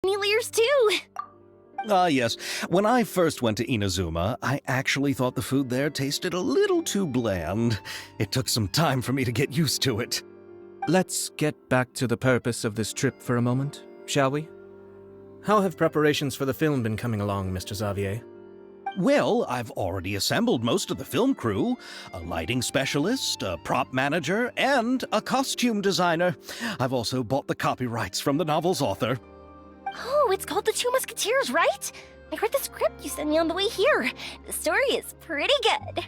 Ears too. Yes. When I first went to Inazuma, I actually thought the food there tasted a little too bland. It took some time for me to get used to it. Let's get back to the purpose of this trip for a moment, shall we? How have preparations for the film been coming along, Mr. Xavier? Well, I've already assembled most of the film crew, a lighting specialist, a prop manager, and a costume designer. I've also bought the copyrights from the novel's author. Oh, it's called The Two Musketeers, right? I read the script you sent me on the way here. The story is pretty good.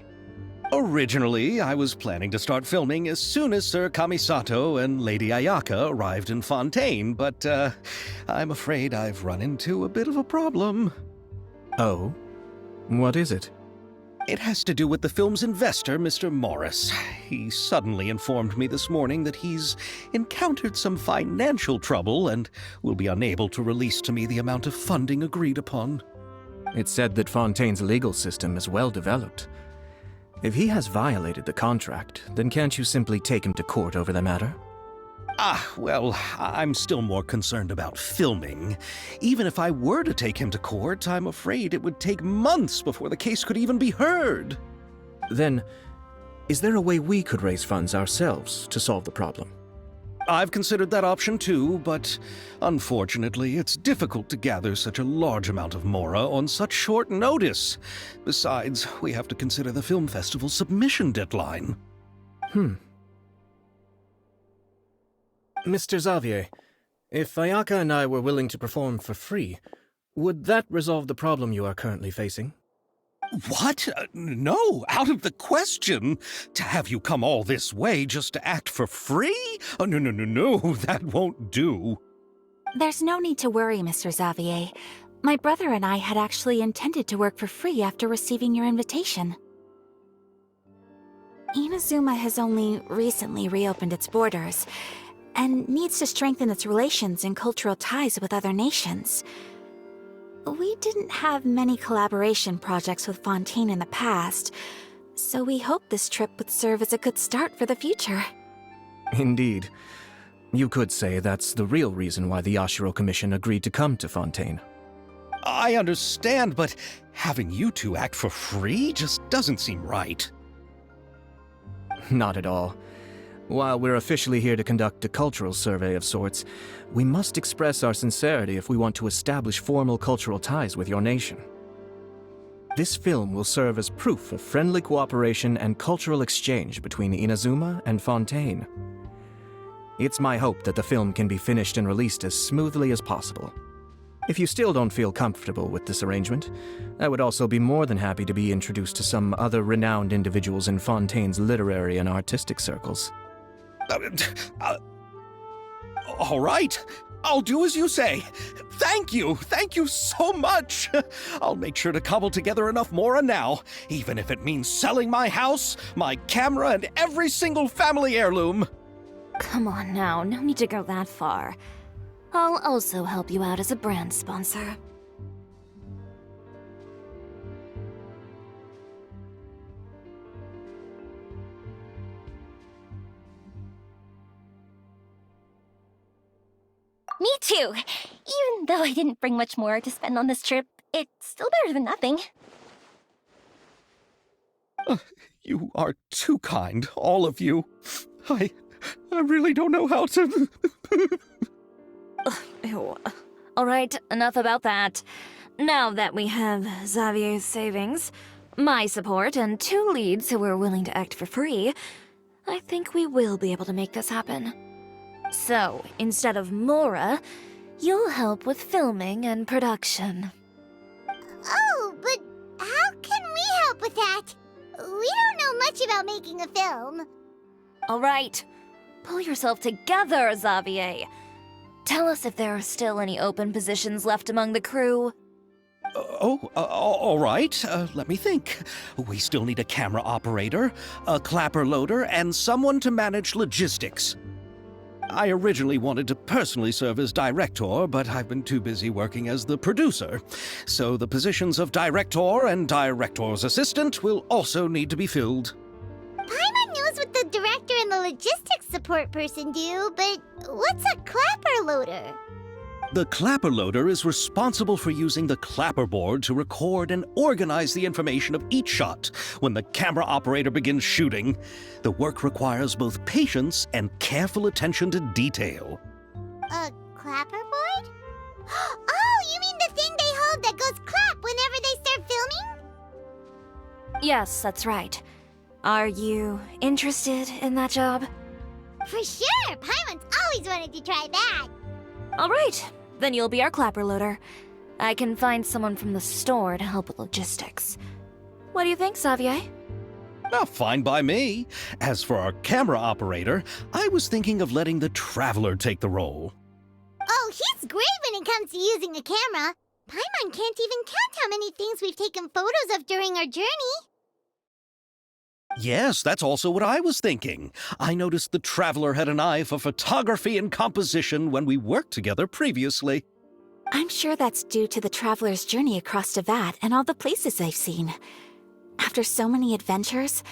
Originally, I was planning to start filming as soon as Sir Kamisato and Lady Ayaka arrived in Fontaine, but I'm afraid I've run into a bit of a problem. Oh? What is it? It has to do with the film's investor, Mr. Morris. He suddenly informed me this morning that he's encountered some financial trouble and will be unable to release to me the amount of funding agreed upon. It's said that Fontaine's legal system is well developed. If he has violated the contract, then can't you simply take him to court over the matter? Well, I'm still more concerned about filming. Even if I were to take him to court, I'm afraid it would take months before the case could even be heard. Then, is there a way we could raise funds ourselves to solve the problem? I've considered that option too, but unfortunately, it's difficult to gather such a large amount of mora on such short notice. Besides, we have to consider the film festival's submission deadline. Mr. Xavier, if Ayaka and I were willing to perform for free, would that resolve the problem you are currently facing? What? No, out of the question. To have you come all this way just to act for free? Oh, no, that won't do. There's no need to worry, Mr. Xavier. My brother and I had actually intended to work for free after receiving your invitation. Inazuma has only recently reopened its borders, and needs to strengthen its relations and cultural ties with other nations. We didn't have many collaboration projects with Fontaine in the past, so we hoped this trip would serve as a good start for the future. Indeed. You could say that's the real reason why the Yashiro Commission agreed to come to Fontaine. I understand, but having you two act for free just doesn't seem right. Not at all. While we're officially here to conduct a cultural survey of sorts, we must express our sincerity if we want to establish formal cultural ties with your nation. This film will serve as proof of friendly cooperation and cultural exchange between Inazuma and Fontaine. It's my hope that the film can be finished and released as smoothly as possible. If you still don't feel comfortable with this arrangement, I would also be more than happy to be introduced to some other renowned individuals in Fontaine's literary and artistic circles. All right, I'll do as you say. Thank you so much. I'll make sure to cobble together enough mora now, even if it means selling my house, my camera, and every single family heirloom. Come on now, no need to go that far. I'll also help you out as a brand sponsor. Me too! Even though I didn't bring much more to spend on this trip, it's still better than nothing. You are too kind, all of you. I really don't know how to... Ew. Alright, enough about that. Now that we have Xavier's savings, my support, and 2 leads who are willing to act for free, I think we will be able to make this happen. So, instead of mora, you'll help with filming and production. Oh, but how can we help with that? We don't know much about making a film. Alright, pull yourself together, Xavier. Tell us if there are still any open positions left among the crew. All right. Let me think. We still need a camera operator, a clapper loader, and someone to manage logistics. I originally wanted to personally serve as director, but I've been too busy working as the producer. So the positions of director and director's assistant will also need to be filled. Paimon knows what the director and the logistics support person do, but what's a clapper loader? The clapper loader is responsible for using the clapper board to record and organize the information of each shot when the camera operator begins shooting. The work requires both patience and careful attention to detail. A clapperboard? Oh, you mean the thing they hold that goes clap whenever they start filming? Yes, that's right. Are you interested in that job? For sure! Paimon's always wanted to try that! All right, then you'll be our clapper loader. I can find someone from the store to help with logistics. What do you think, Xavier? Oh, fine by me. As for our camera operator, I was thinking of letting the Traveler take the role. Oh, he's great when it comes to using a camera. Paimon can't even count how many things we've taken photos of during our journey. Yes, that's also what I was thinking. I noticed the Traveler had an eye for photography and composition when we worked together previously. I'm sure that's due to the traveler's journey across Devat and all the places they've seen. After so many adventures,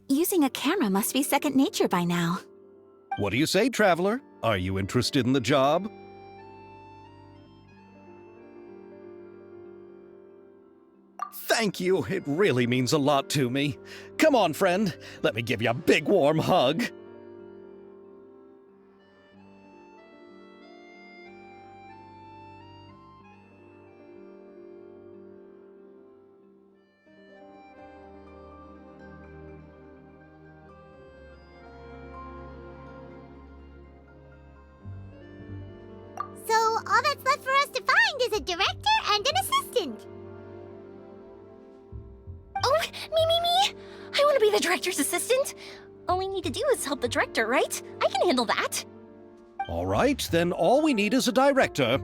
using a camera must be second nature by now. What do you say, Traveler? Are you interested in the job? Thank you. It really means a lot to me. Come on, friend. Let me give you a big warm hug. So all that's left for us to find is a director and an assistant. Oh, me! I want to be the director's assistant. All we need to do is help the director, right? I can handle that. All right, then all we need is a director.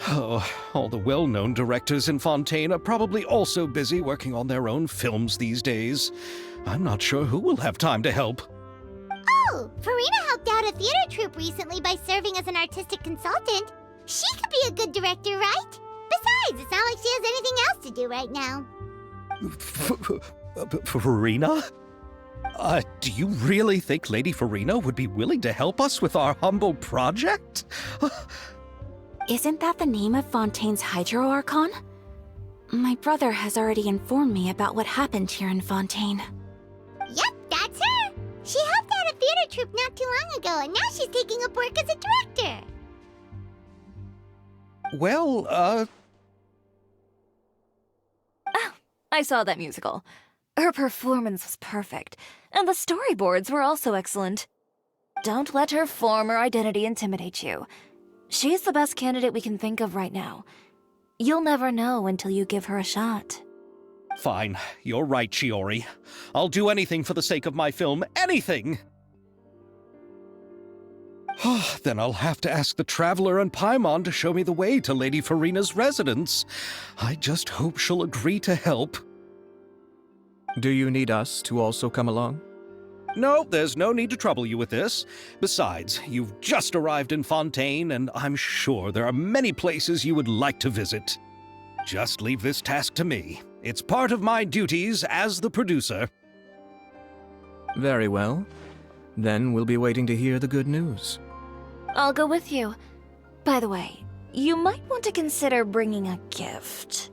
Oh, all the well-known directors in Fontaine are probably also busy working on their own films these days. I'm not sure who will have time to help. Oh, Farina helped out a theater troupe recently by serving as an artistic consultant. She could be a good director, right? Besides, it's not like she has anything else to do right now. Farina? Do you really think Lady Farina would be willing to help us with our humble project? Isn't that the name of Fontaine's Hydro Archon? My brother has already informed me about what happened here in Fontaine. Yep, that's her. She helped out a theater troupe not too long ago, and now she's taking up work as a director. Well, I saw that musical. Her performance was perfect, and the storyboards were also excellent. Don't let her former identity intimidate you. She's the best candidate we can think of right now. You'll never know until you give her a shot. Fine. You're right, Chiori. I'll do anything for the sake of my film. Anything! Then I'll have to ask the Traveler and Paimon to show me the way to Lady Farina's residence. I just hope she'll agree to help. Do you need us to also come along? No, there's no need to trouble you with this. Besides, you've just arrived in Fontaine, and I'm sure there are many places you would like to visit. Just leave this task to me. It's part of my duties as the producer. Very well. Then we'll be waiting to hear the good news. I'll go with you. By the way, you might want to consider bringing a gift.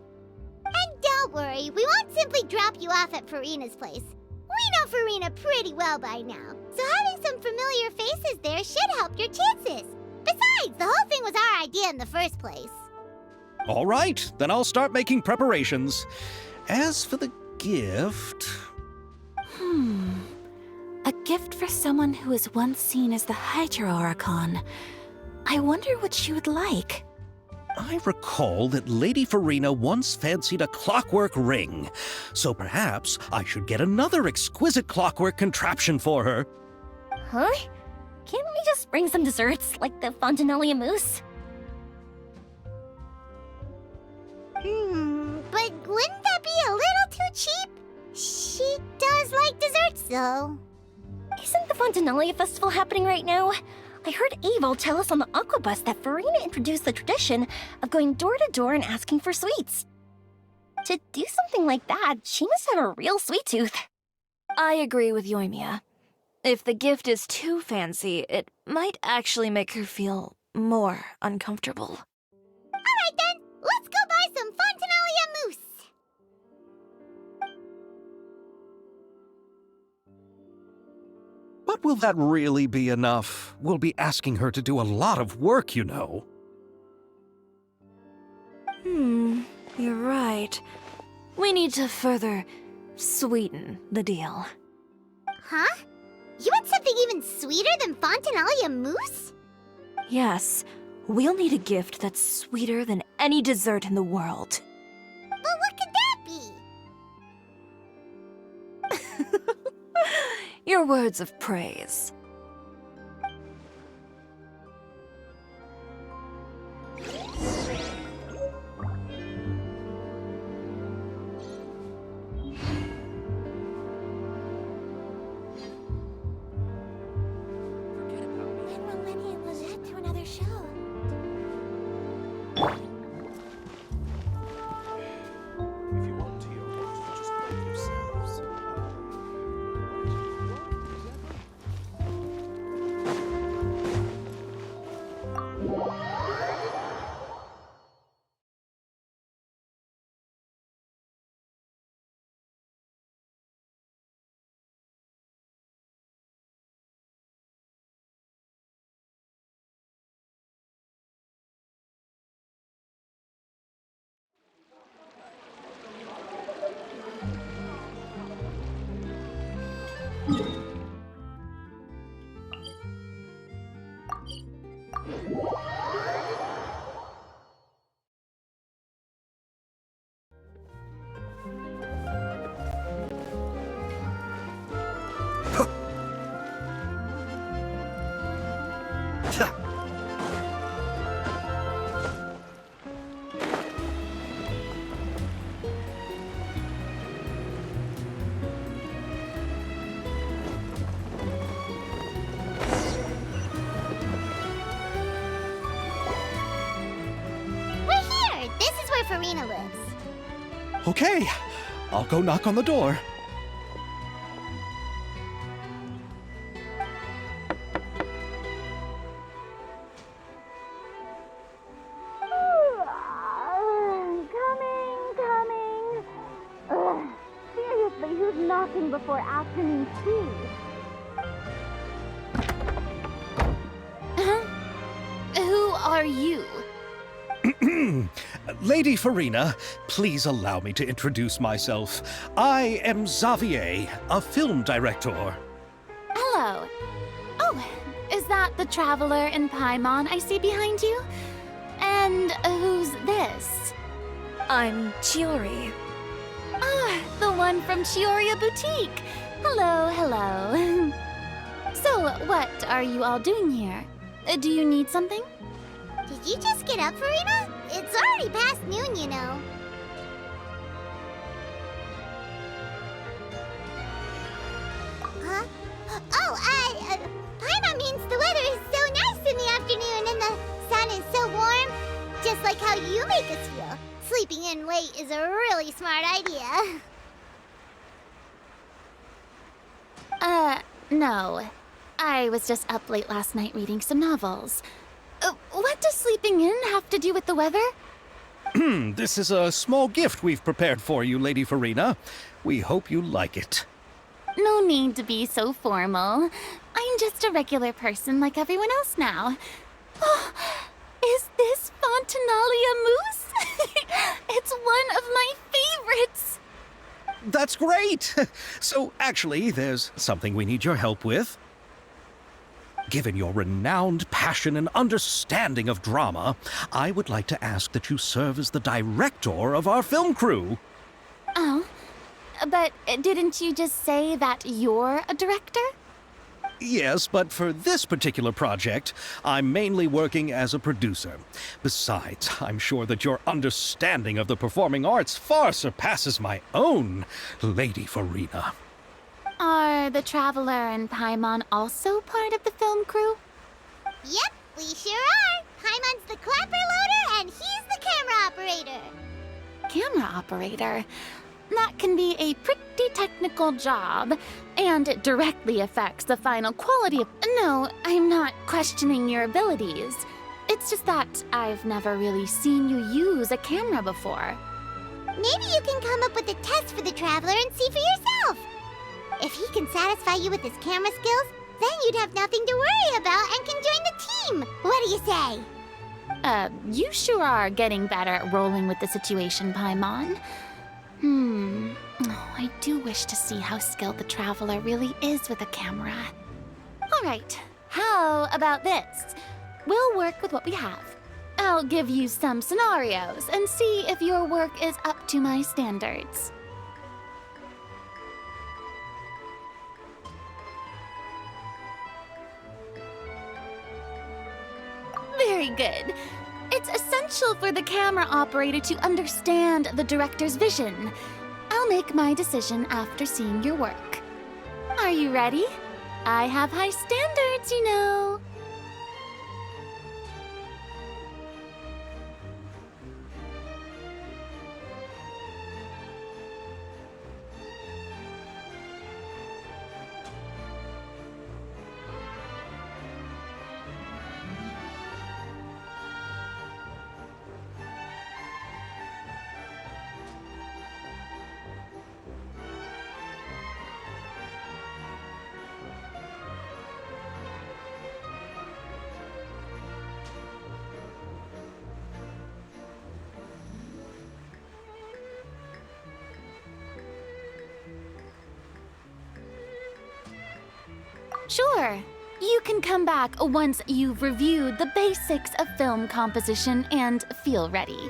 And don't worry, we won't simply drop you off at Farina's place. We know Farina pretty well by now, so having some familiar faces there should help your chances. Besides, the whole thing was our idea in the first place. All right, then I'll start making preparations. As for the gift... A gift for someone who was once seen as the Hydro Archon. I wonder what she would like. I recall that Lady Farina once fancied a clockwork ring, so perhaps I should get another exquisite clockwork contraption for her. Huh? Can't we just bring some desserts, like the Fontinalia mousse? But wouldn't that be a little too cheap? She does like desserts, though. Isn't the Fontinalia festival happening right now? I heard Abel tell us on the Aquabus that Farina introduced the tradition of going door to door and asking for sweets. To do something like that, she must have a real sweet tooth. I agree with Yoimiya. If the gift is too fancy, it might actually make her feel more uncomfortable. But will that really be enough? We'll be asking her to do a lot of work, you know. You're right. We need to further sweeten the deal. Huh? You want something even sweeter than Fontinalia mousse? Yes, we'll need a gift that's sweeter than any dessert in the world. But what could that be? Your words of praise. When will Lenny and Lizette do another show? If you want to hear what, just make yourselves. We're here! This is where Farina lives. Okay, I'll go knock on the door. Coming. Ugh. Seriously, who's knocking before afternoon tea? Who are you? Lady Farina, please allow me to introduce myself. I am Xavier, a film director. Hello. Oh, is that the traveler in Paimon I see behind you? And who's this? I'm Chiori. Ah, the one from Chioria Boutique. Hello. So, what are you all doing here? Do you need something? Did you just get up, Farina? It's already past noon, you know. Huh? Oh, Paimon means the weather is so nice in the afternoon and the sun is so warm. Just like how you make us feel. Sleeping in late is a really smart idea. No. I was just up late last night reading some novels. What does sleeping in have to do with the weather? This is a small gift we've prepared for you, Lady Farina. We hope you like it. No need to be so formal. I'm just a regular person like everyone else now. Oh, is this Fontinalia mousse? It's one of my favorites. That's great! So, actually, there's something we need your help with. Given your renowned passion and understanding of drama, I would like to ask that you serve as the director of our film crew. Oh, but didn't you just say that you're a director? Yes, but for this particular project, I'm mainly working as a producer. Besides, I'm sure that your understanding of the performing arts far surpasses my own, Lady Farina. Are the Traveler and Paimon also part of the film crew? Yep, we sure are. Paimon's the clapper loader and he's the camera operator. Camera operator? That can be a pretty technical job, and it directly affects the final quality of— No, I'm not questioning your abilities. It's just that I've never really seen you use a camera before. Maybe you can come up with a test for the Traveler and see for yourself. If he can satisfy you with his camera skills, Then you'd have nothing to worry about and can join the team. What do you say? You sure are getting better at rolling with the situation, Paimon. Oh, I do wish to see how skilled the Traveler really is with a camera. Alright, how about this? We'll work with what we have. I'll give you some scenarios and see if your work is up to my standards. Very good. It's essential for the camera operator to understand the director's vision. I'll make my decision after seeing your work. Are you ready? I have high standards, you know. Sure. You can come back once you've reviewed the basics of film composition and feel ready.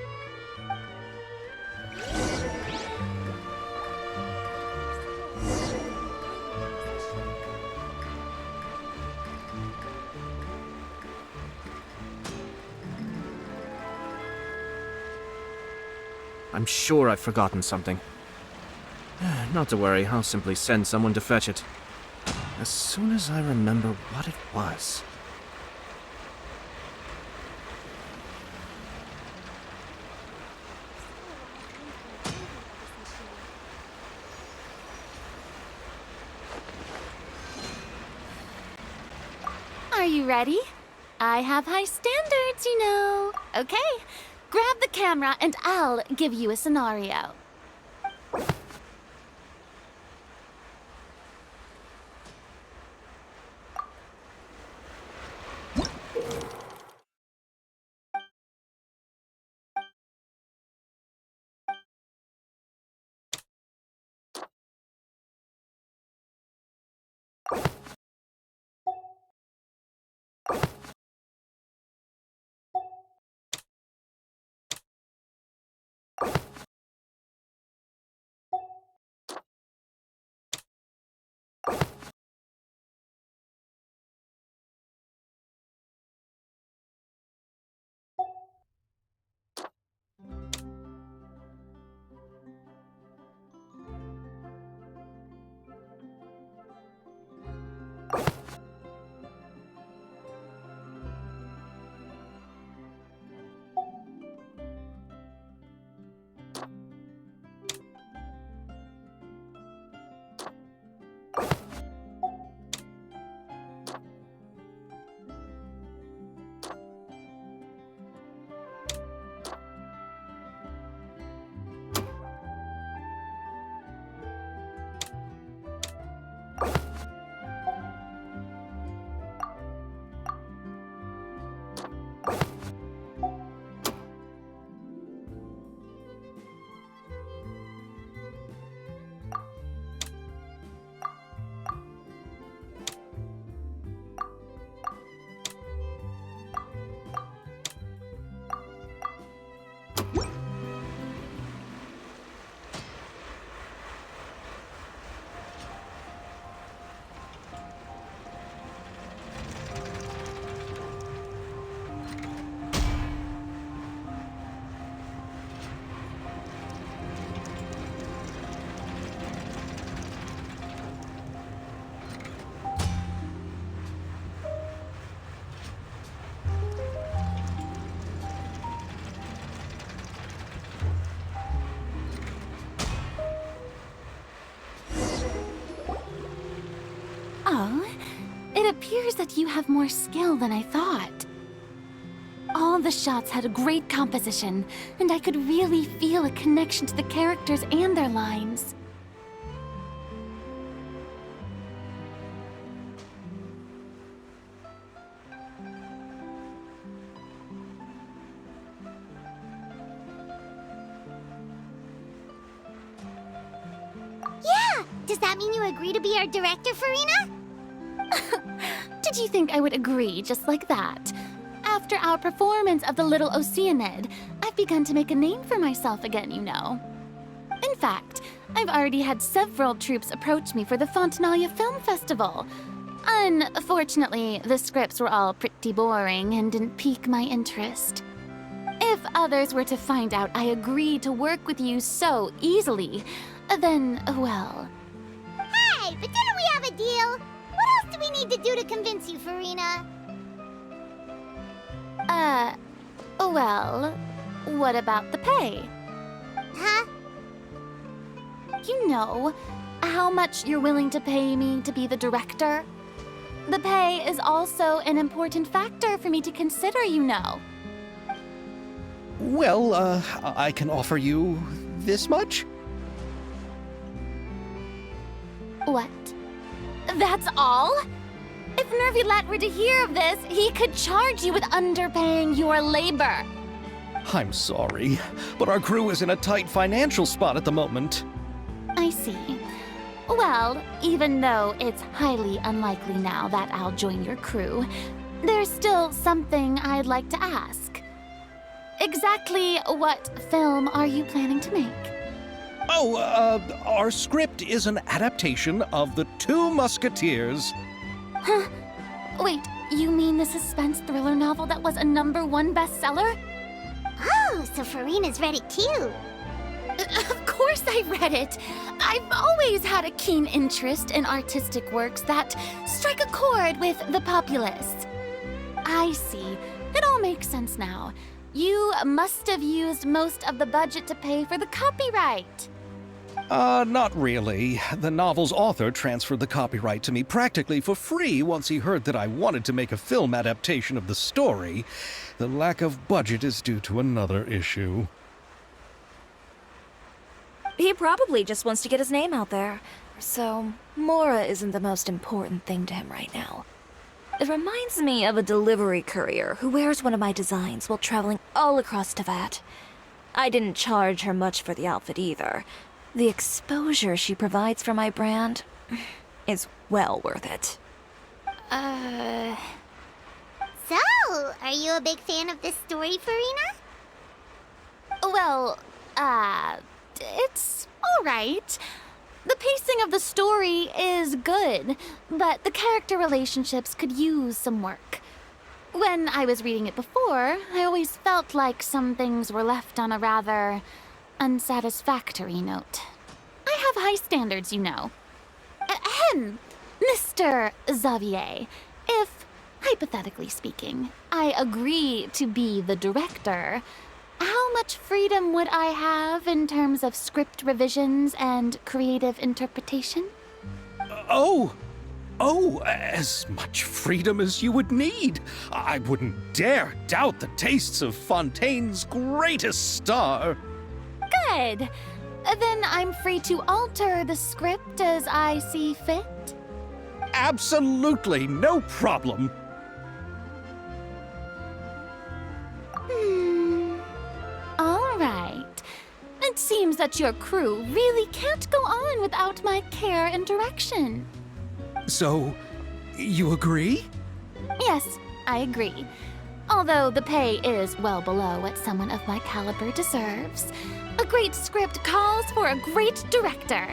I'm sure I've forgotten something. Not to worry, I'll simply send someone to fetch it. As soon as I remember what it was. Are you ready? I have high standards, you know. Okay, grab the camera and I'll give you a scenario. Oh, it appears that you have more skill than I thought. All the shots had a great composition, and I could really feel a connection to the characters and their lines. Does that mean you agree to be our director, Farina? Did you think I would agree just like that? After our performance of the Little Oceanid, I've begun to make a name for myself again, you know. In fact, I've already had several troops approach me for the Fontanalia Film Festival. Unfortunately, the scripts were all pretty boring and didn't pique my interest. If others were to find out I agreed to work with you so easily, then, well... Hey, but didn't we have a deal? What else do we need to do to convince you, Farina? Well, what about the pay? Huh? You know, how much you're willing to pay me to be the director? The pay is also an important factor for me to consider, you know. Well, I can offer you this much? What? That's all? If Nervilat were to hear of this, he could charge you with underpaying your labor. I'm sorry, but our crew is in a tight financial spot at the moment. I see. Well, even though it's highly unlikely now that I'll join your crew, there's still something I'd like to ask. Exactly what film are you planning to make? Oh, our script is an adaptation of The Two Musketeers. Huh? Wait, you mean the suspense thriller novel that was a #1 bestseller? Oh, so Farina's read it too. Of course I read it. I've always had a keen interest in artistic works that strike a chord with the populace. I see. It all makes sense now. You must have used most of the budget to pay for the copyright. Not really. The novel's author transferred the copyright to me practically for free once he heard that I wanted to make a film adaptation of the story. The lack of budget is due to another issue. He probably just wants to get his name out there. So, Mora isn't the most important thing to him right now. It reminds me of a delivery courier who wears one of my designs while traveling all across Teyvat. I didn't charge her much for the outfit either. The exposure she provides for my brand is well worth it. So, are you a big fan of this story, Farina? Well, it's alright. The pacing of the story is good, but the character relationships could use some work. When I was reading it before, I always felt like some things were left on a rather unsatisfactory note. I have high standards, you know. Ahem, Mr. Xavier, if, hypothetically speaking, I agree to be the director, how much freedom would I have in terms of script revisions and creative interpretation? As much freedom as you would need. I wouldn't dare doubt the tastes of Fontaine's greatest star. Good. Then I'm free to alter the script as I see fit? Absolutely, no problem. All right. It seems that your crew really can't go on without my care and direction. So, you agree? Yes, I agree. Although the pay is well below what someone of my caliber deserves, a great script calls for a great director.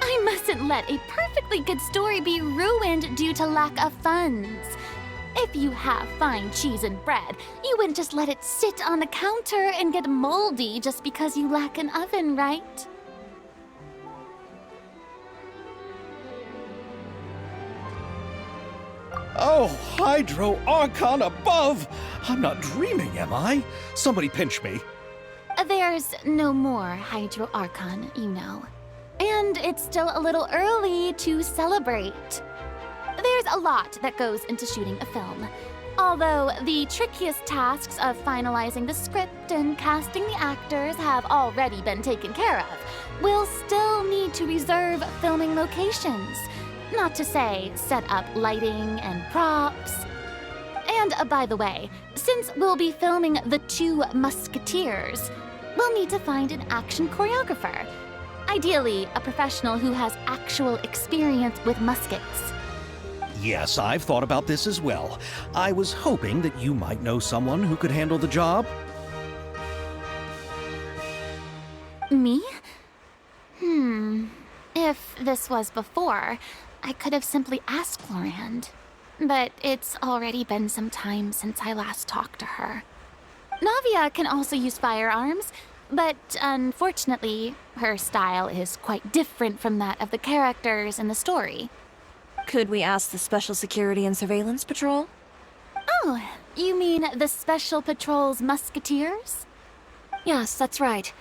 I mustn't let a perfectly good story be ruined due to lack of funds. If you have fine cheese and bread, you wouldn't just let it sit on the counter and get moldy just because you lack an oven, right? Oh, Hydro Archon above! I'm not dreaming, am I? Somebody pinch me. There's no more Hydro Archon, you know. And it's still a little early to celebrate. There's a lot that goes into shooting a film. Although the trickiest tasks of finalizing the script and casting the actors have already been taken care of, we'll still need to reserve filming locations. Not to say set up lighting and props. And by the way, since we'll be filming The Two Musketeers, we'll need to find an action choreographer. Ideally, a professional who has actual experience with muskets. Yes, I've thought about this as well. I was hoping that you might know someone who could handle the job. Me? If this was before, I could have simply asked Florand. But it's already been some time since I last talked to her. Navia can also use firearms, but unfortunately, her style is quite different from that of the characters in the story. Could we ask the Special Security and Surveillance Patrol? Oh, you mean the Special Patrol's musketeers? Yes, that's right.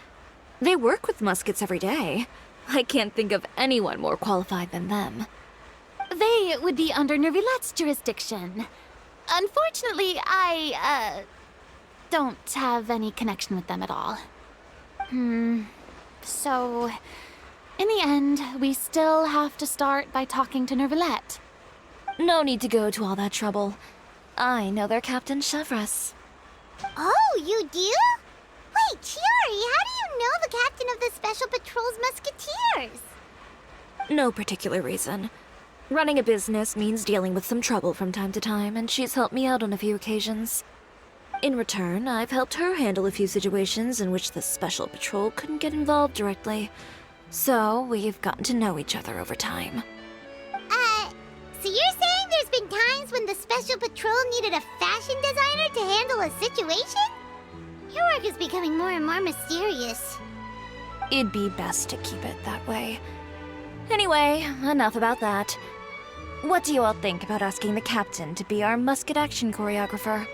They work with muskets every day. I can't think of anyone more qualified than them. They would be under Nervilette's jurisdiction. Unfortunately, I don't have any connection with them at all. So, in the end, we still have to start by talking to Nervilette. No need to go to all that trouble. I know their Captain Chevres. Oh, you do? Wait, Chiori, how do you know the captain of the Special Patrol's musketeers? No particular reason. Running a business means dealing with some trouble from time to time, and she's helped me out on a few occasions. In return, I've helped her handle a few situations in which the Special Patrol couldn't get involved directly. So, we've gotten to know each other over time. So you're saying there's been times when the Special Patrol needed a fashion designer to handle a situation? Your work is becoming more and more mysterious. It'd be best to keep it that way. Anyway, enough about that. What do you all think about asking the captain to be our musket action choreographer?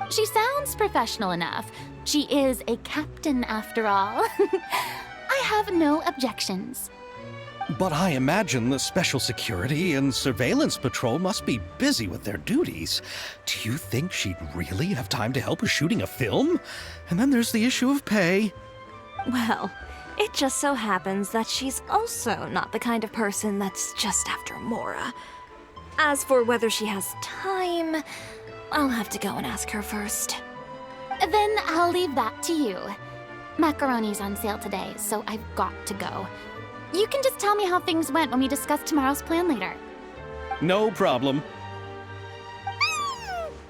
She sounds professional enough. She is a captain after all. I have no objections. But I imagine the Special Security and Surveillance Patrol must be busy with their duties. Do you think she'd really have time to help with shooting a film? And then there's the issue of pay. Well, it just so happens that she's also not the kind of person that's just after Mora. As for whether she has time, I'll have to go and ask her first. Then I'll leave that to you. Macaroni's on sale today, so I've got to go. You can just tell me how things went when we discuss tomorrow's plan later. No problem.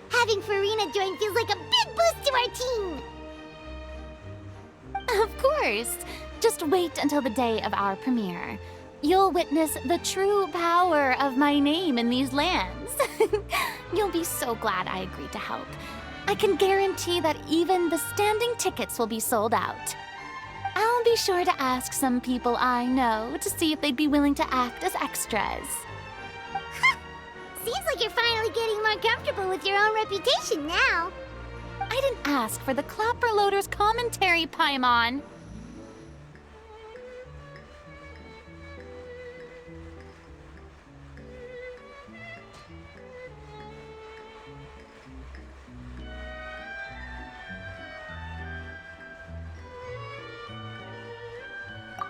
Having Farina join feels like a big boost to our team! Of course. Just wait until the day of our premiere. You'll witness the true power of my name in these lands. You'll be so glad I agreed to help. I can guarantee that even the standing tickets will be sold out. I'll be sure to ask some people I know to see if they'd be willing to act as extras. Seems like you're finally getting more comfortable with your own reputation now. I didn't ask for the Clapper Loader's commentary, Paimon.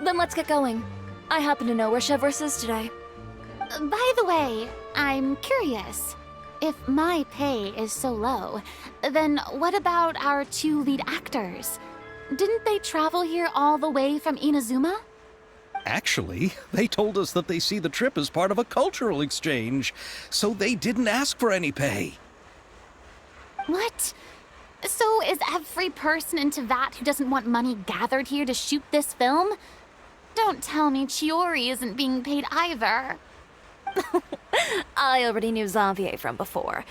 Then let's get going. I happen to know where Chevres is today. By the way, I'm curious. If my pay is so low, then what about our two lead actors? Didn't they travel here all the way from Inazuma? Actually, they told us that they see the trip as part of a cultural exchange, so they didn't ask for any pay. What? So is every person in Tevat who doesn't want money gathered here to shoot this film? Don't tell me Chiori isn't being paid either. I already knew Xavier from before,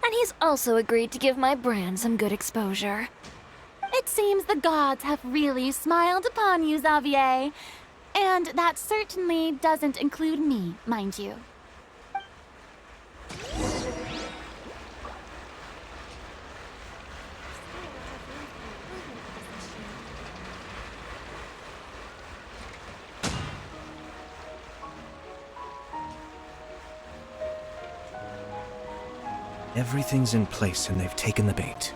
and he's also agreed to give my brand some good exposure. It seems the gods have really smiled upon you, Xavier. And that certainly doesn't include me, mind you. Everything's in place and they've taken the bait.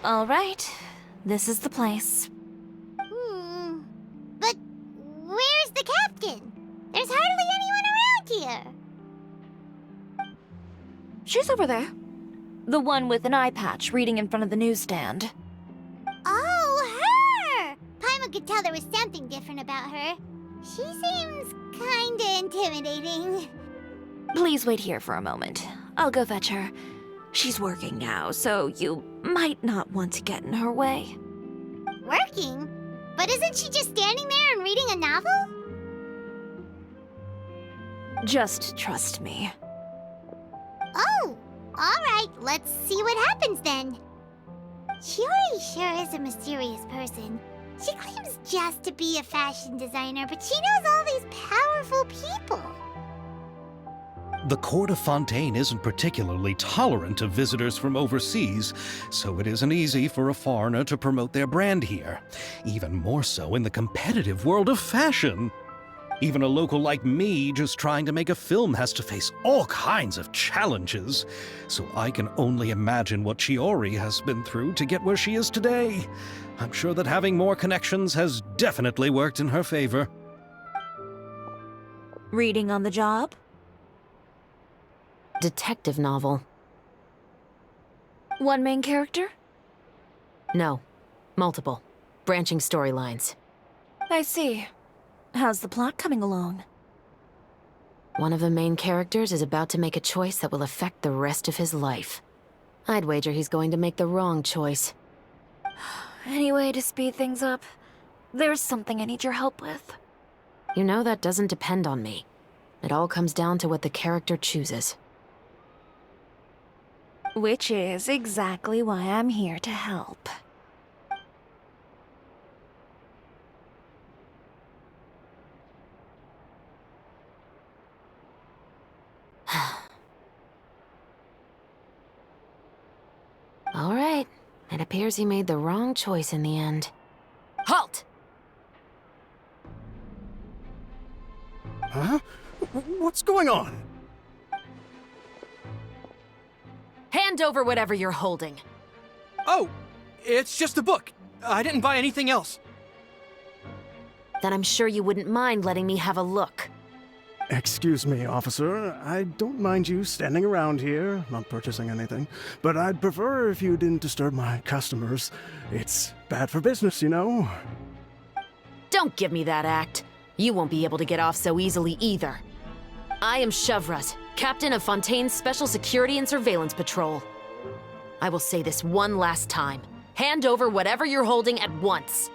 All right, this is the place. But where's the captain? There's hardly anyone around here. She's over there. The one with an eye patch reading in front of the newsstand. Oh, her! Paimon could tell there was something different about her. She seems kinda intimidating. Please wait here for a moment. I'll go fetch her. She's working now, so you might not want to get in her way. Working? But isn't she just standing there and reading a novel? Just trust me. Oh, alright, let's see what happens then. Chiori sure is a mysterious person. She claims just to be a fashion designer, but she knows all these powerful people. The court of Fontaine isn't particularly tolerant of visitors from overseas, so it isn't easy for a foreigner to promote their brand here. Even more so in the competitive world of fashion. Even a local like me just trying to make a film has to face all kinds of challenges. So I can only imagine what Chiori has been through to get where she is today. I'm sure that having more connections has definitely worked in her favor. Reading on the job? Detective novel. One main character? No. Multiple. Branching storylines. I see. How's the plot coming along? One of the main characters is about to make a choice that will affect the rest of his life. I'd wager he's going to make the wrong choice. Any way to speed things up? There's something I need your help with. You know that doesn't depend on me. It all comes down to what the character chooses. Which is exactly why I'm here to help. All right. It appears he made the wrong choice in the end. Halt! Huh? What's going on? Hand over whatever you're holding. Oh, it's just a book. I didn't buy anything else. Then I'm sure you wouldn't mind letting me have a look. Excuse me, officer. I don't mind you standing around here, not purchasing anything, but I'd prefer if you didn't disturb my customers. It's bad for business, you know. Don't give me that act. You won't be able to get off so easily either. I am Chevraz, captain of Fontaine's Special Security and Surveillance Patrol. I will say this one last time. Hand over whatever you're holding at once.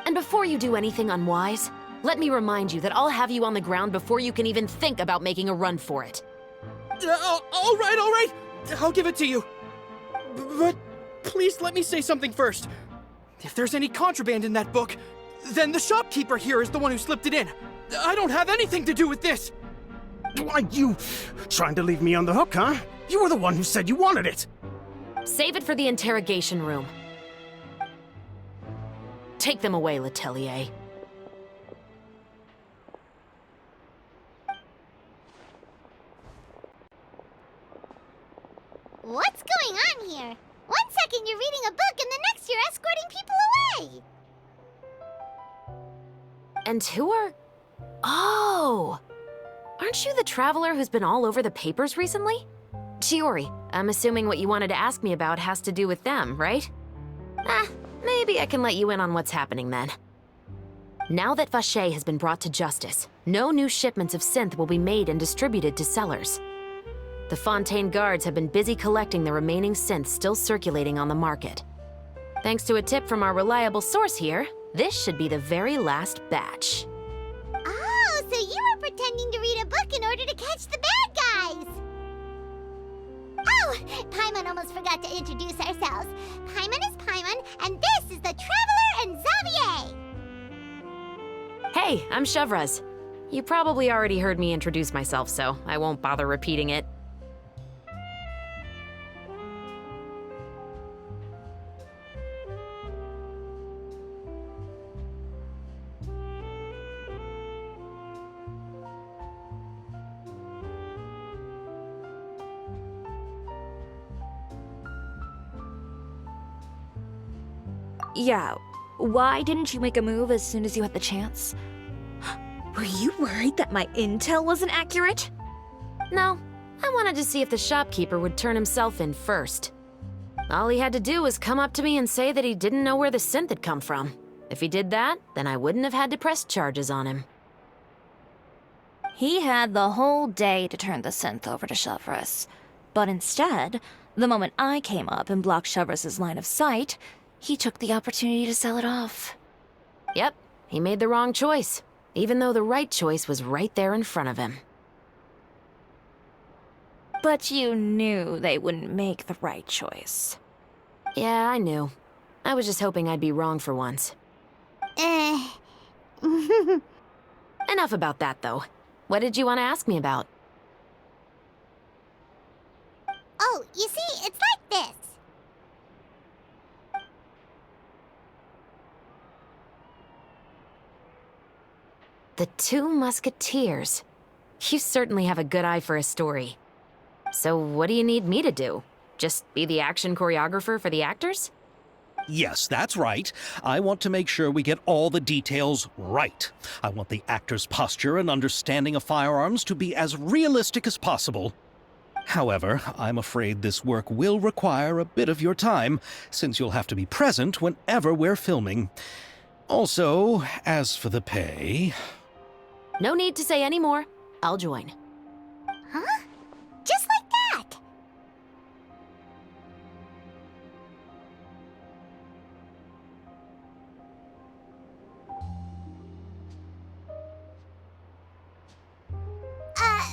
And before you do anything unwise, let me remind you that I'll have you on the ground before you can even think about making a run for it. All right. I'll give it to you. But please let me say something first. If there's any contraband in that book, then the shopkeeper here is the one who slipped it in. I don't have anything to do with this. Why, you trying to leave me on the hook, huh? You were the one who said you wanted it. Save it for the interrogation room. Take them away, Letelier. What's going on here? 1 second you're reading a book and the next you're escorting people away. And who are... Oh! Aren't you the traveler who's been all over the papers recently? Chiori, I'm assuming what you wanted to ask me about has to do with them, right? Maybe I can let you in on what's happening then. Now that Vacher has been brought to justice, no new shipments of synth will be made and distributed to sellers. The Fontaine guards have been busy collecting the remaining synths still circulating on the market. Thanks to a tip from our reliable source here, this should be the very last batch. Oh, so you were pretending to read a book in order to catch the bad guys. Oh, Paimon almost forgot to introduce ourselves. Paimon is Paimon, and this is the Traveler and Xavier. Hey, I'm Chevraz. You probably already heard me introduce myself, so I won't bother repeating it. Yeah, why didn't you make a move as soon as you had the chance? Were you worried that my intel wasn't accurate? No, I wanted to see if the shopkeeper would turn himself in first. All he had to do was come up to me and say that he didn't know where the synth had come from. If he did that, then I wouldn't have had to press charges on him. He had the whole day to turn the synth over to Chevreuse. But instead, the moment I came up and blocked Chevreus's line of sight, he took the opportunity to sell it off. Yep, he made the wrong choice, even though the right choice was right there in front of him. But you knew they wouldn't make the right choice. Yeah, I knew. I was just hoping I'd be wrong for once. Enough about that, though. What did you want to ask me about? Oh, you see, it's like this. The Two Musketeers. You certainly have a good eye for a story. So what do you need me to do? Just be the action choreographer for the actors? Yes, that's right. I want to make sure we get all the details right. I want the actor's posture and understanding of firearms to be as realistic as possible. However, I'm afraid this work will require a bit of your time, since you'll have to be present whenever we're filming. Also, as for the pay... No need to say any more. I'll join. Huh? Just like that.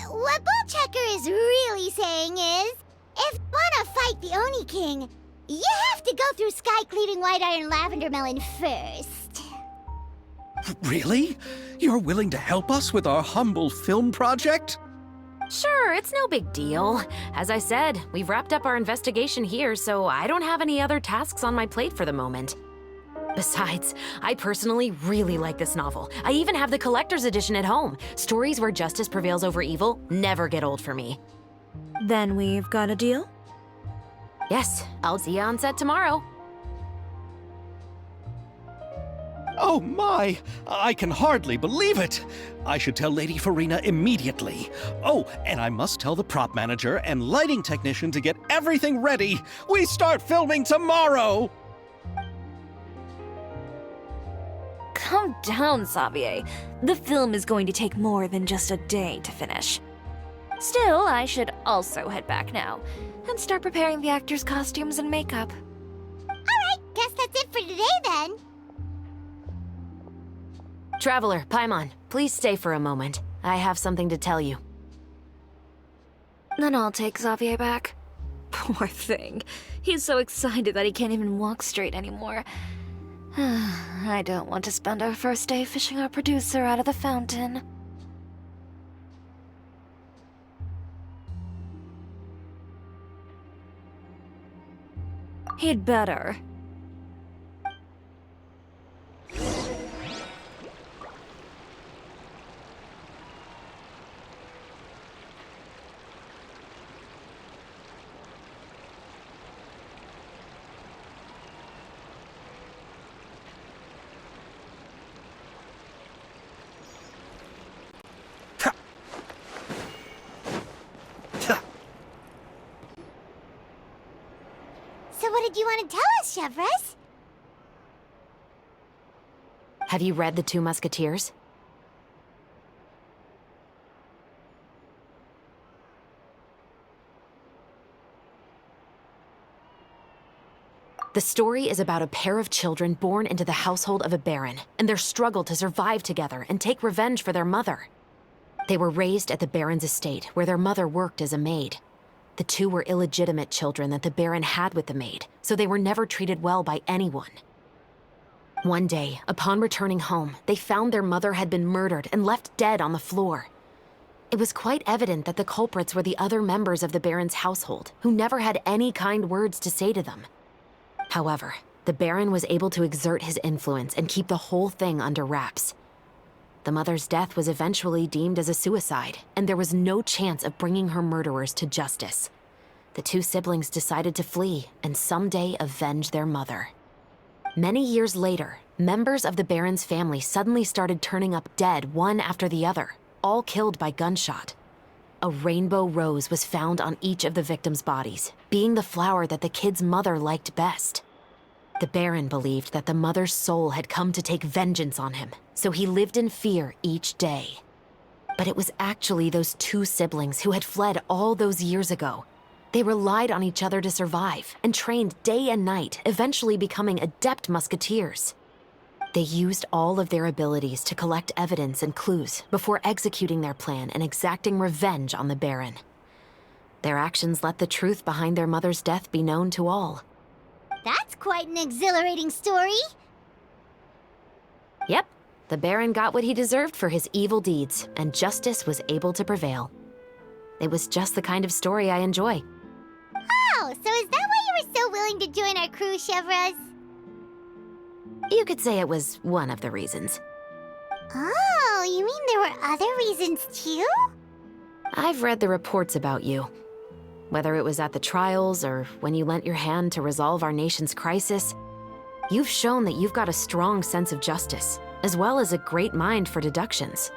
What Bullchecker is really saying is, if you want to fight the Oni King, you have to go through Sky Cleaving White Iron Lavender Melon first. Really? You're willing to help us with our humble film project? Sure, it's no big deal. As I said, we've wrapped up our investigation here, so I don't have any other tasks on my plate for the moment. Besides, I personally really like this novel. I even have the collector's edition at home. Stories where justice prevails over evil never get old for me. Then we've got a deal? Yes, I'll see you on set tomorrow. Oh my! I can hardly believe it! I should tell Lady Farina immediately. Oh, and I must tell the prop manager and lighting technician to get everything ready. We start filming tomorrow! Calm down, Xavier. The film is going to take more than just a day to finish. Still, I should also head back now and start preparing the actors' costumes and makeup. Alright, guess that's it for today then. Traveler, Paimon, please stay for a moment. I have something to tell you. Then I'll take Xavier back. Poor thing. He's so excited that he can't even walk straight anymore. I don't want to spend our first day fishing our producer out of the fountain. He'd better. So what did you want to tell us, Chevreuse? Have you read The Two Musketeers? The story is about a pair of children born into the household of a baron, and their struggle to survive together and take revenge for their mother. They were raised at the baron's estate, where their mother worked as a maid. The two were illegitimate children that the baron had with the maid, so they were never treated well by anyone. One day, upon returning home, they found their mother had been murdered and left dead on the floor. It was quite evident that the culprits were the other members of the baron's household, who never had any kind words to say to them. However, the baron was able to exert his influence and keep the whole thing under wraps. The mother's death was eventually deemed as a suicide, and there was no chance of bringing her murderers to justice. The two siblings decided to flee and someday avenge their mother. Many years later, members of the Baron's family suddenly started turning up dead one after the other, all killed by gunshot. A rainbow rose was found on each of the victims' bodies, being the flower that the kid's mother liked best. The Baron believed that the mother's soul had come to take vengeance on him, so he lived in fear each day. But it was actually those two siblings who had fled all those years ago. They relied on each other to survive and trained day and night, eventually becoming adept musketeers. They used all of their abilities to collect evidence and clues before executing their plan and exacting revenge on the Baron. Their actions let the truth behind their mother's death be known to all. That's quite an exhilarating story. Yep, the Baron got what he deserved for his evil deeds, and justice was able to prevail. It was just the kind of story I enjoy. Oh, so is that why you were so willing to join our crew, Chevraz? You could say it was one of the reasons. Oh, you mean there were other reasons too? I've read the reports about you. Whether it was at the trials or when you lent your hand to resolve our nation's crisis, you've shown that you've got a strong sense of justice, as well as a great mind for deductions.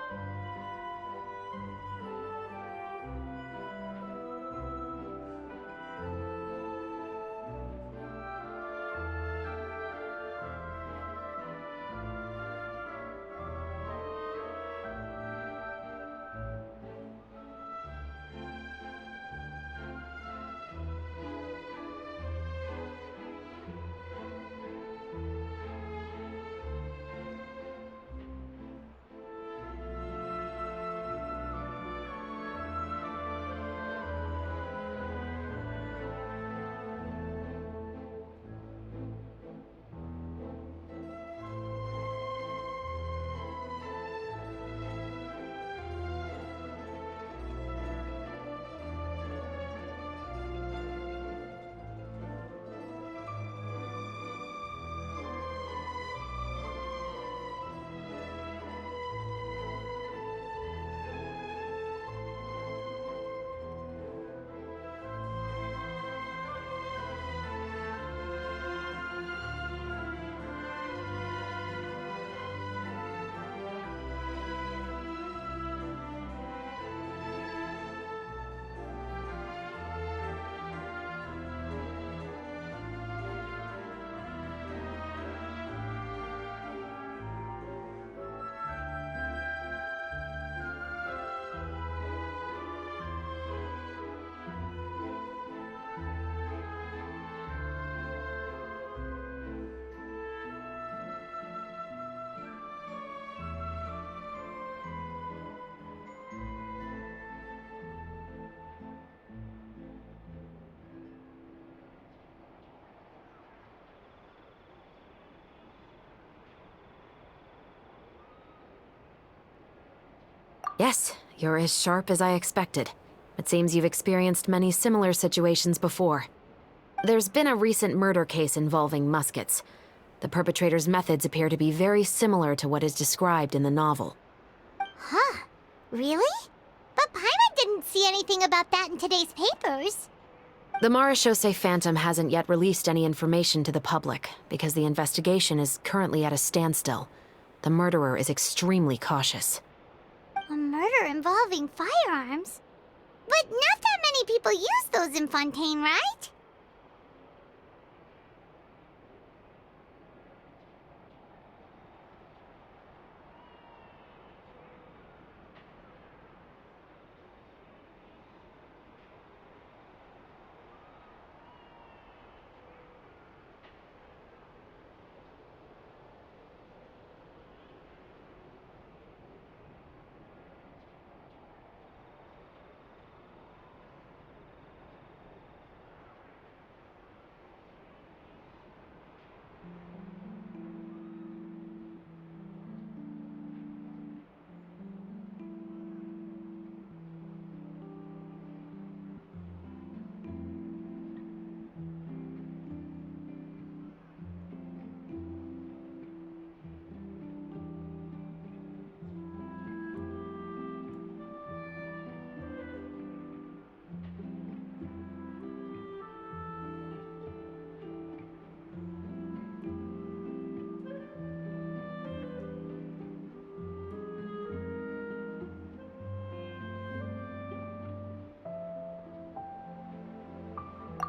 Yes, you're as sharp as I expected. It seems you've experienced many similar situations before. There's been a recent murder case involving muskets. The perpetrator's methods appear to be very similar to what is described in the novel. Huh? Really? But Paimon didn't see anything about that in today's papers. The Marechaussee Phantom hasn't yet released any information to the public because the investigation is currently at a standstill. The murderer is extremely cautious. A murder involving firearms? But not that many people use those in Fontaine, right?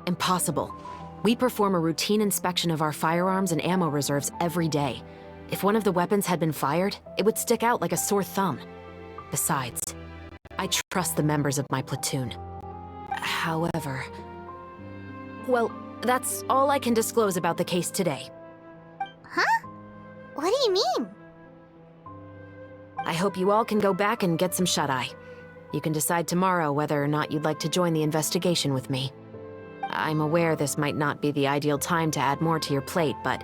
Impossible. We perform a routine inspection of our firearms and ammo reserves every day. If one of the weapons had been fired, it would stick out like a sore thumb. Besides, I trust the members of my platoon. However... Well, that's all I can disclose about the case today. Huh? What do you mean? I hope you all can go back and get some shut-eye. You can decide tomorrow whether or not you'd like to join the investigation with me. I'm aware this might not be the ideal time to add more to your plate, but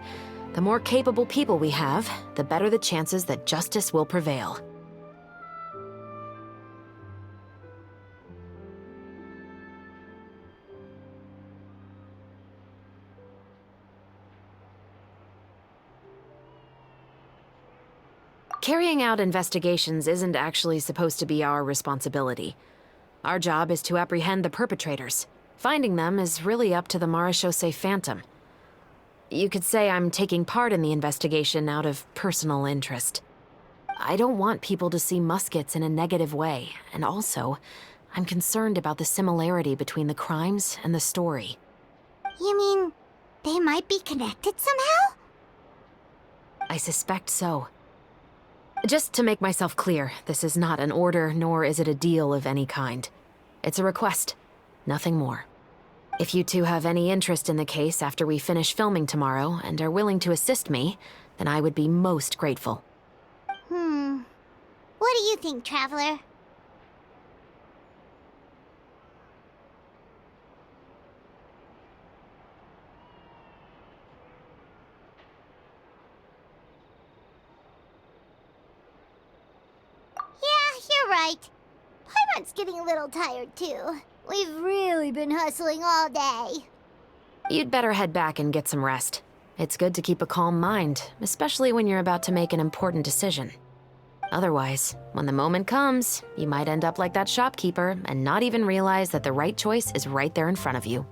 the more capable people we have, the better the chances that justice will prevail. Carrying out investigations isn't actually supposed to be our responsibility. Our job is to apprehend the perpetrators. Finding them is really up to the Marechaussee Phantom. You could say I'm taking part in the investigation out of personal interest. I don't want people to see muskets in a negative way, and also, I'm concerned about the similarity between the crimes and the story. You mean they might be connected somehow? I suspect so. Just to make myself clear, this is not an order, nor is it a deal of any kind. It's a request, nothing more. If you two have any interest in the case after we finish filming tomorrow and are willing to assist me, then I would be most grateful. What do you think, Traveler? Yeah, you're right. Paimon's getting a little tired, too. We've really been hustling all day. You'd better head back and get some rest. It's good to keep a calm mind, especially when you're about to make an important decision. Otherwise, when the moment comes, you might end up like that shopkeeper and not even realize that the right choice is right there in front of you.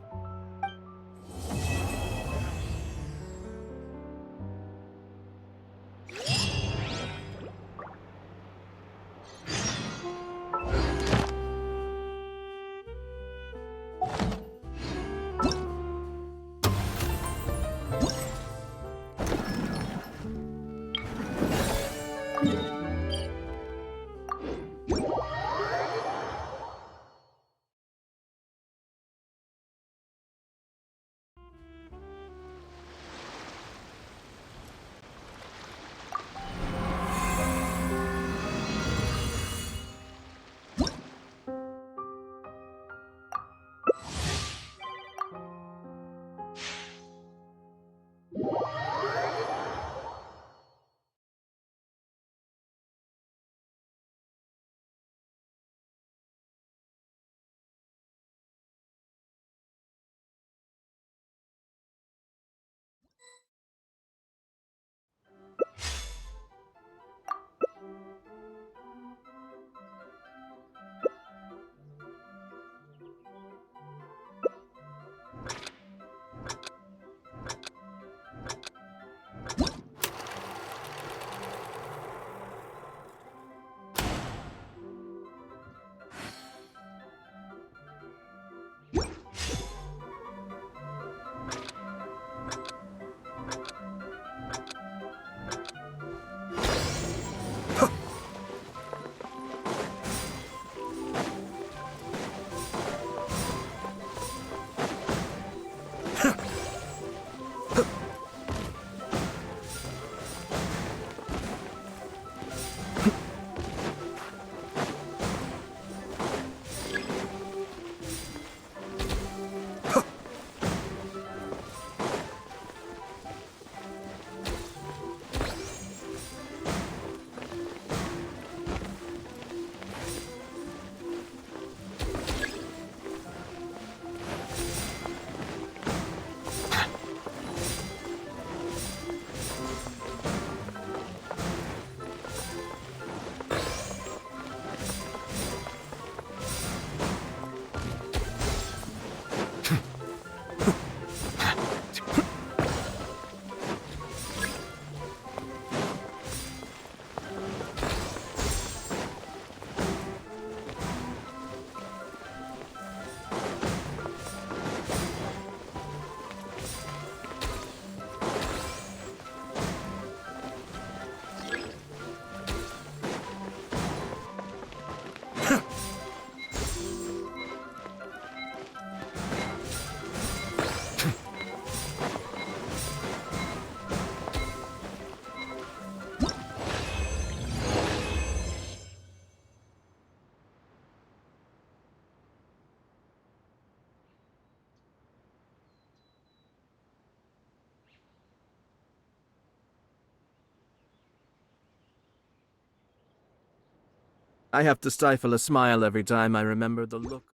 I have to stifle a smile every time I remember the look.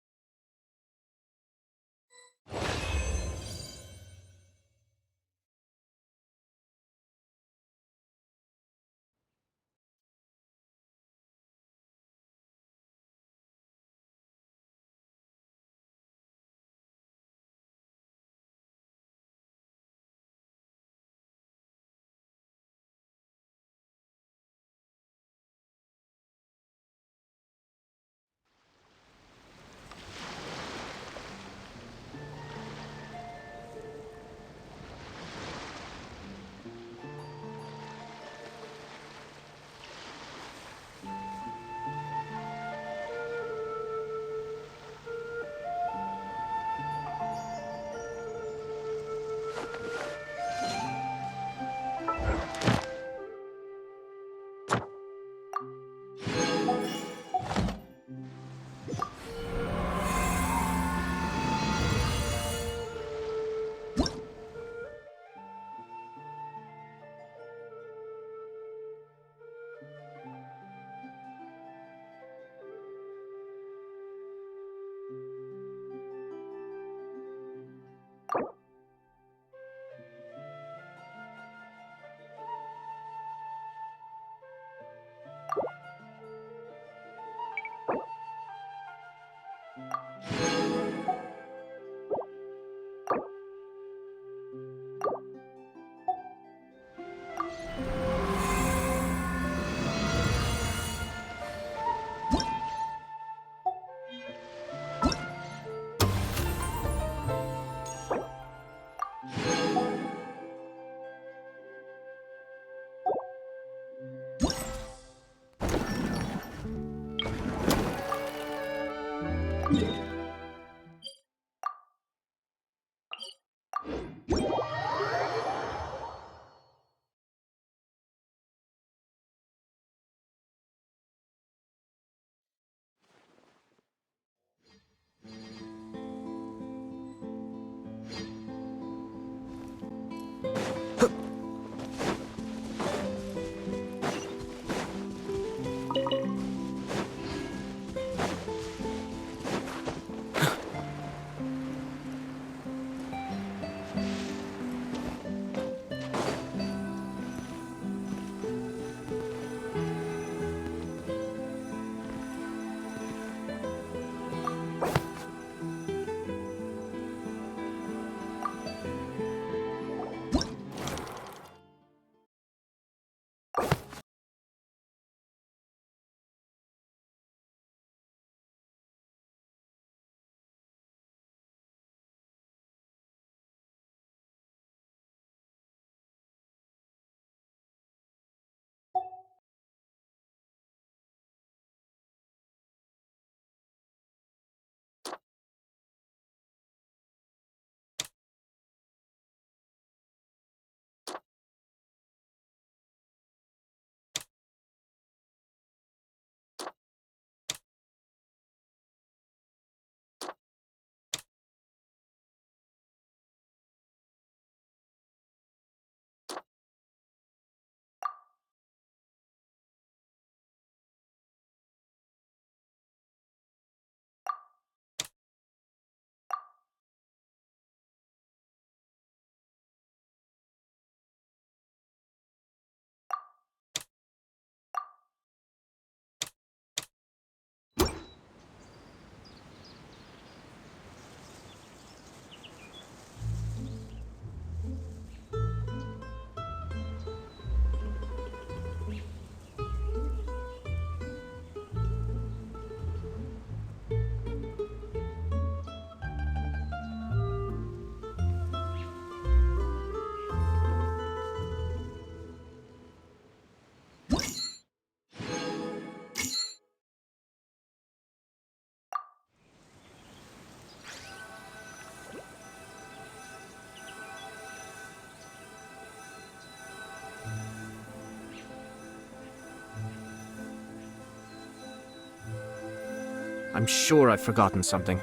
I'm sure I've forgotten something.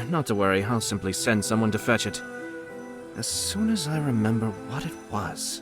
Not to worry, I'll simply send someone to fetch it. As soon as I remember what it was.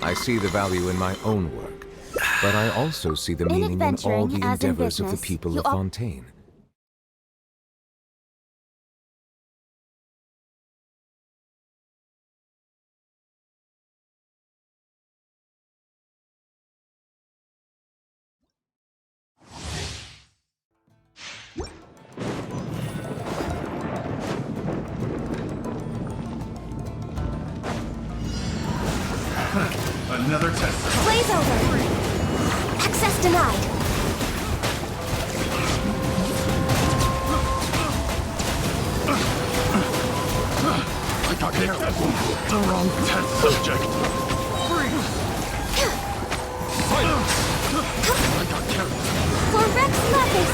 I see the value in my own work, but I also see the meaning in all adventuring, the as in endeavors of the business, people you of Fontaine. Another test. Blaze over! Access denied! I got hit. The wrong test subject. Silence. I got careless. For Rex Lapis!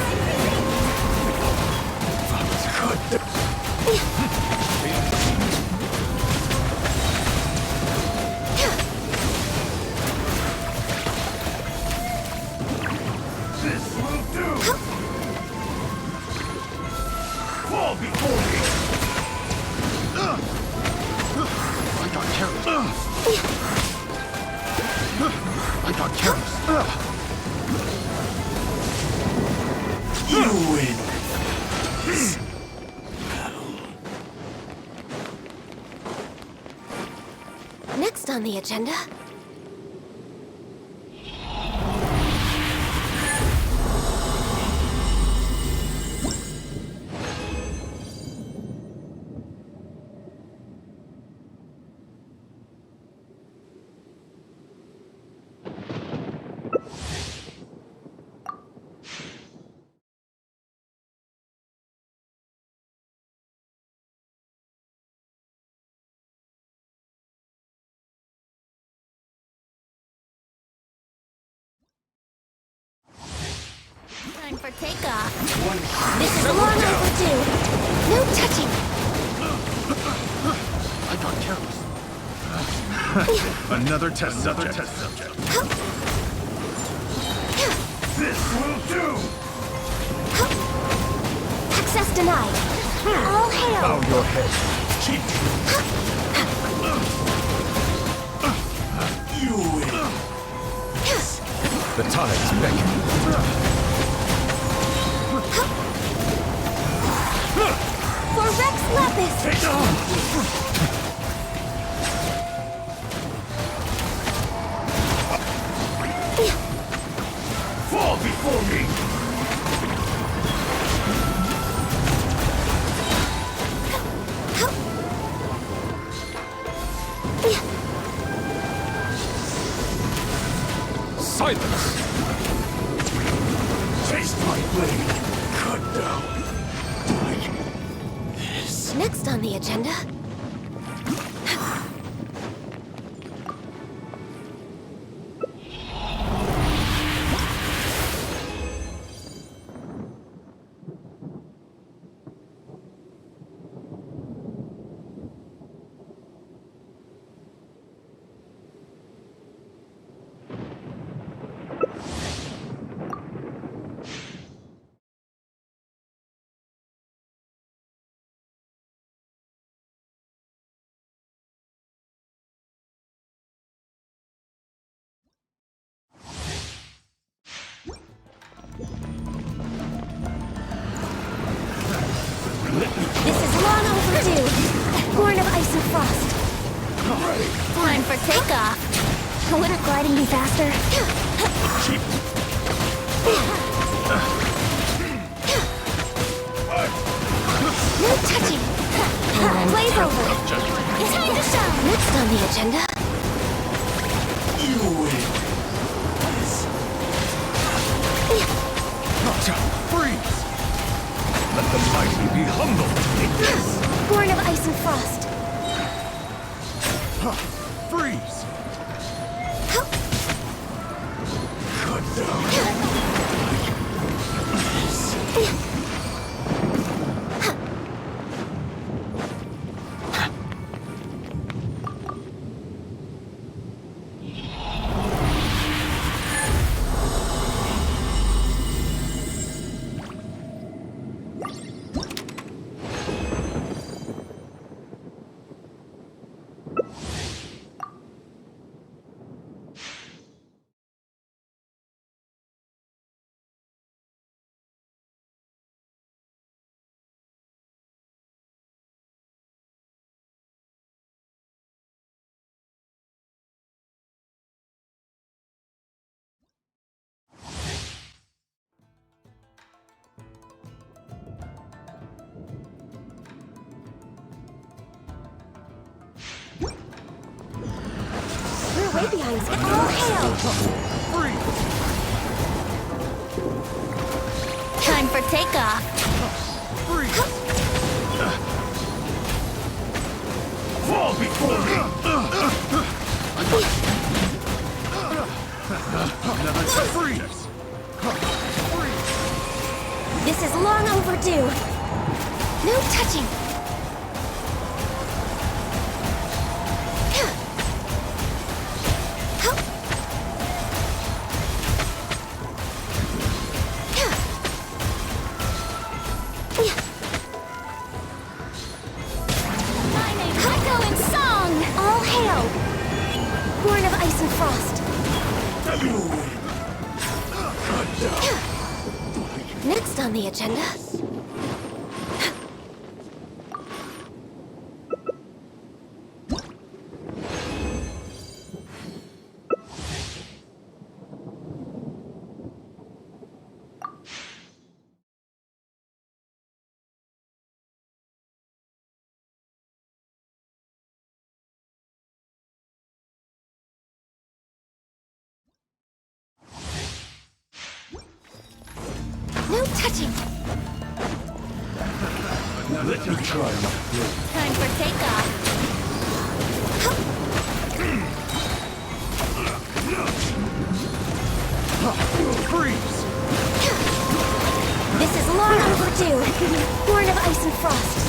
That was good. This will do. Fall before me. I got careless. I got careless. You win. Next on the agenda... Time for takeoff. This is long overdue! No touching! I got careless. Another test subject. This will do. Access denied! All hail! Bow your head. Cheat. You win. The tides beckon. For Rex Lapis! Take on. Fall before me. Silence! Taste my blade. Cut down. Like this. Next on the agenda... This is long overdue! Born of ice and frost! Time for takeoff. Wouldn't gliding be faster? No touching! Blaze over! Time to shine! Next on the agenda... You win. Freeze. Let the mighty be humbled. Take this. Born of ice and frost! Freeze. We're way behind schedule. All hail! Time for takeoff. Fall before me! Freeze! This is long overdue. No touching. Echoing song! All hail! Born of ice and frost. Next on the agenda. No touching. Let me try my Time for takeoff. freeze! This is long overdue. Born of ice and frost.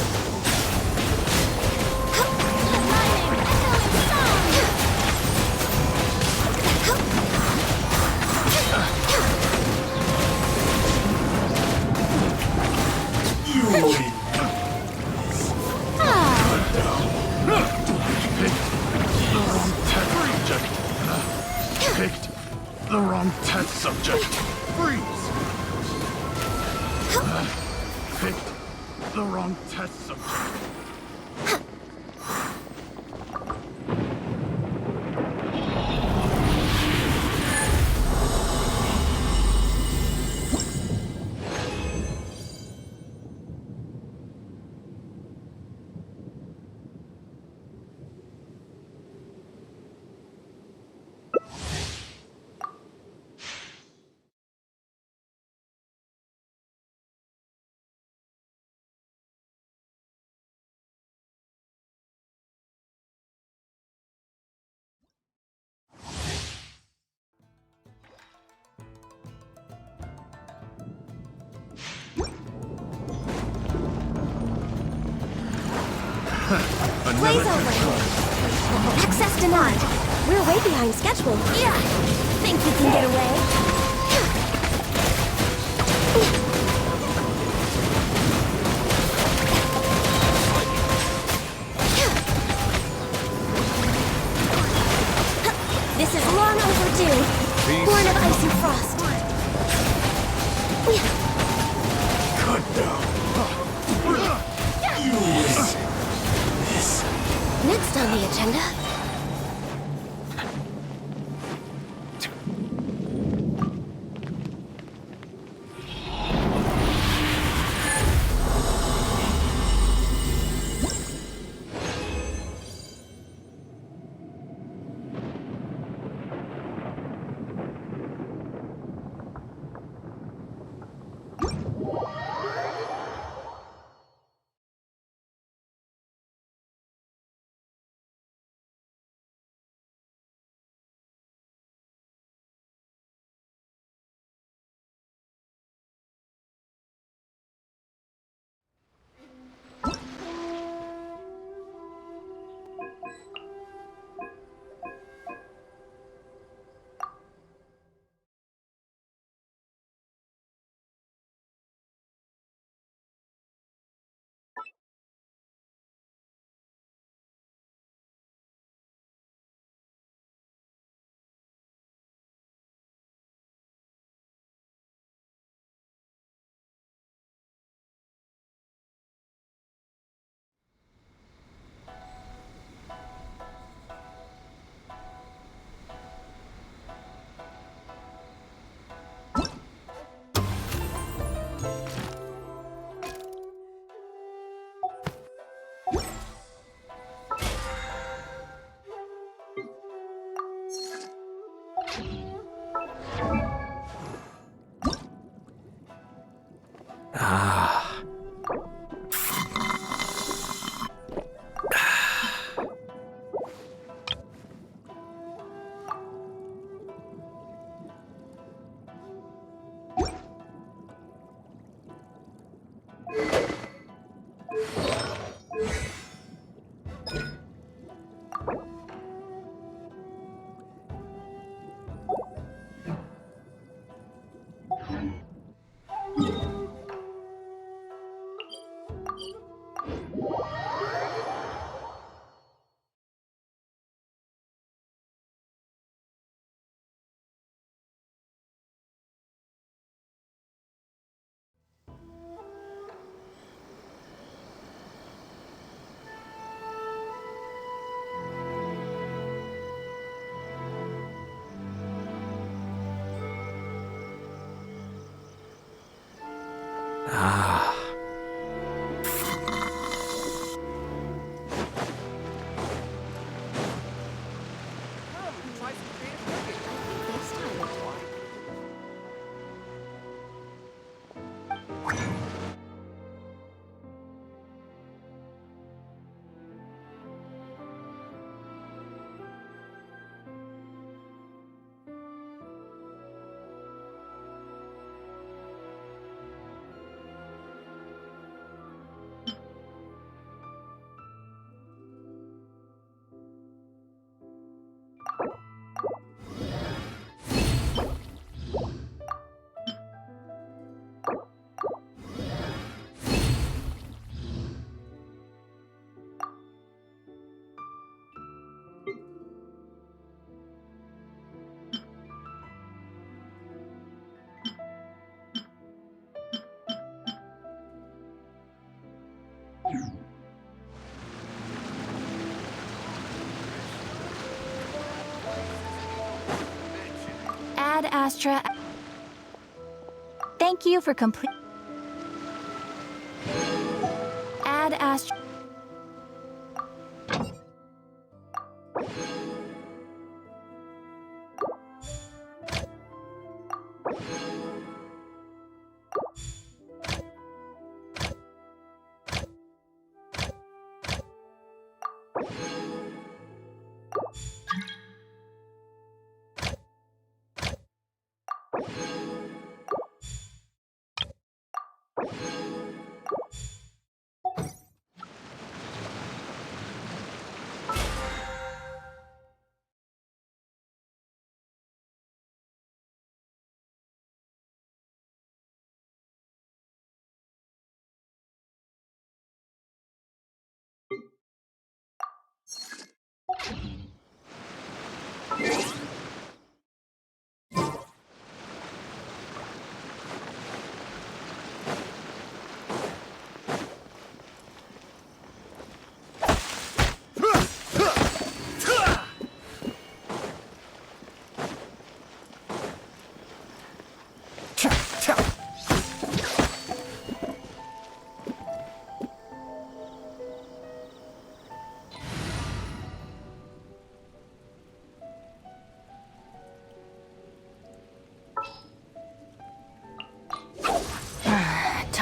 Picked the wrong test subject. Freeze! Picked the wrong test subject. Play's over. Access denied. We're way behind schedule. Yeah. Think you can get away? This is long overdue. Born of ice and frost. Cut down. Next on the agenda. Ad Astra. Thank you for complete. Ad Astra.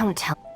Don't tell.